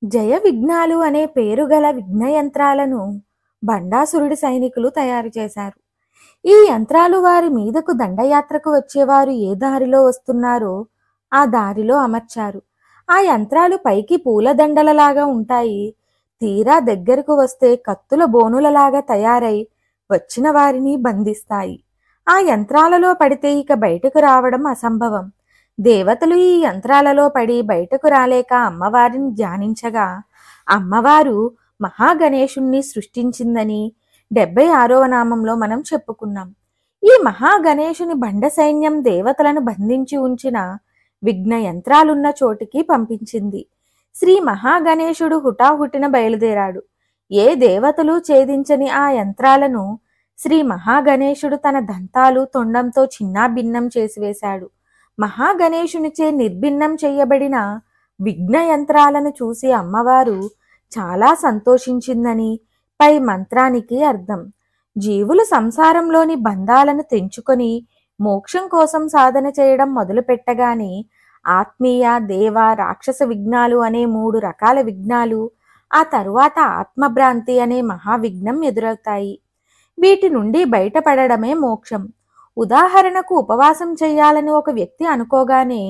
జయ విఘ్నాలు అనే పేరు గల విఘ్న యంత్రాలను బండాసురుడి సైనికులు తయారు చేశారు. ఈ యంత్రాలు వారి మీదకు దండయాత్రకు వచ్చేవారు ఏ దారిలో వస్తున్నారో ఆ దారిలో అమర్చారు. ఆ యంత్రాలు పైకి పూలదండలలాగా ఉంటాయి. తీరా దగ్గరకు వస్తే కత్తుల బోనులలాగా తయారై వచ్చిన వారిని బంధిస్తాయి. ఆ యంత్రాలలో పడితే ఇక బయటకు రావడం అసంభవం. దేవతలు ఈ యంత్రాలలో పడి బయటకు రాలేక అమ్మవారిని ధ్యానించగా అమ్మవారు మహాగణేశుణ్ణి సృష్టించిందని 76వ నామంలో మనం చెప్పుకున్నాం. ఈ మహాగణేశుని బండ సైన్యం దేవతలను బంధించి ఉంచిన విఘ్న యంత్రాలున్న చోటికి పంపించింది. శ్రీ మహాగణేశుడు హుటాహుటిన బయలుదేరాడు. ఏ దేవతలు ఛేదించని ఆ యంత్రాలను శ్రీ మహాగణేశుడు తన దంతాలు తొండంతో చిన్నాభిన్నం చేసివేశాడు. మహాగణేశునిచే నిర్భిన్నం చేయబడిన విఘ్న యంత్రాలను చూసి అమ్మవారు చాలా సంతోషించిందని పై మంత్రానికి అర్థం. జీవులు సంసారంలోని బంధాలను తెంచుకొని మోక్షం కోసం సాధన చేయడం మొదలుపెట్టగానే ఆత్మీయ, దేవ, రాక్షస విఘ్నాలు అనే 3 రకాల విఘ్నాలు, ఆ తరువాత ఆత్మభ్రాంతి అనే మహావిఘ్నం ఎదురవుతాయి. వీటి నుండి బయటపడడమే మోక్షం. ఉదాహరణకు ఉపవాసం చేయాలని ఒక వ్యక్తి అనుకోగానే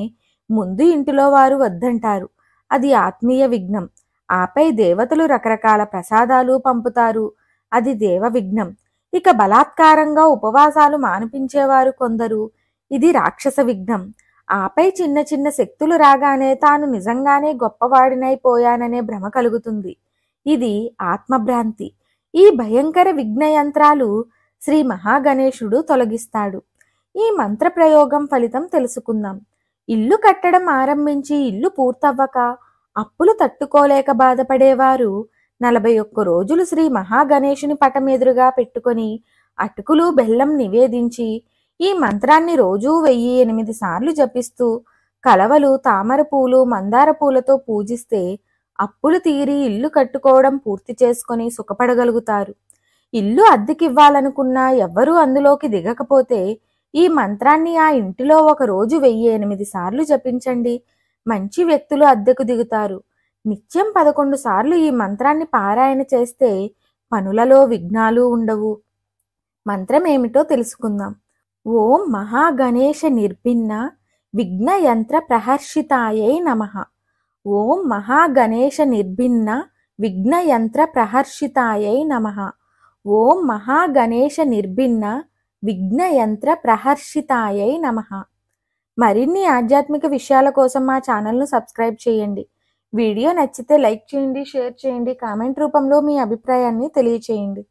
ముందు ఇంటిలో వారు వద్దంటారు. అది ఆత్మీయ విఘ్నం. ఆపై దేవతలు రకరకాల ప్రసాదాలు పంపుతారు. అది దేవ విఘ్నం. ఇక బలాత్కారంగా ఉపవాసాలు మానిపించేవారు కొందరు. ఇది రాక్షస విఘ్నం. ఆపై చిన్న చిన్న శక్తులు రాగానే తాను నిజంగానే గొప్పవాడినైపోయాననే భ్రమ కలుగుతుంది. ఇది ఆత్మభ్రాంతి. ఈ భయంకర విఘ్న యంత్రాలు శ్రీ మహాగణేశుడు తొలగిస్తాడు. ఈ మంత్ర ప్రయోగం ఫలితం తెలుసుకుందాం. ఇల్లు కట్టడం ఆరంభించి ఇల్లు పూర్తవ్వక అప్పులు తట్టుకోలేక బాధపడేవారు 41 రోజులు శ్రీ మహాగణేశుని పటం ఎదురుగా పెట్టుకొని అటుకులు బెల్లం నివేదించి ఈ మంత్రాన్ని రోజూ 1008 సార్లు జపిస్తూ కలవలు, తామర పూలు, మందార పూలతో పూజిస్తే అప్పులు తీరి ఇల్లు కట్టుకోవడం పూర్తి చేసుకొని సుఖపడగలుగుతారు. ఇల్లు అద్దెకివ్వాలనుకున్నా ఎవ్వరూ అందులోకి దిగకపోతే ఈ మంత్రాన్ని ఆ ఇంటిలో ఒక రోజు 1008 సార్లు జపించండి. మంచి వ్యక్తులు అద్దెకు దిగుతారు. నిత్యం 11 సార్లు ఈ మంత్రాన్ని పారాయణ చేస్తే పనులలో విఘ్నాలు ఉండవు. మంత్రం ఏమిటో తెలుసుకుందాం. ఓం మహాగణేశ నిర్భిన్న విఘ్న యంత్ర ప్రహర్షితాయై నమః. ఓం మహాగణేశ నిర్భిన్న విఘ్న యంత్ర ప్రహర్షితాయై నమః. ఓం మహాగణేశ నిర్భిన్న విఘ్న యంత్ర ప్రహర్షితాయై నమః. మరిన్ని ఆధ్యాత్మిక విషయాల కోసం మా ఛానల్ను సబ్స్క్రైబ్ చేయండి. వీడియో నచ్చితే లైక్ చేయండి, షేర్ చేయండి, కామెంట్ రూపంలో మీ అభిప్రాయాన్ని తెలియచేయండి.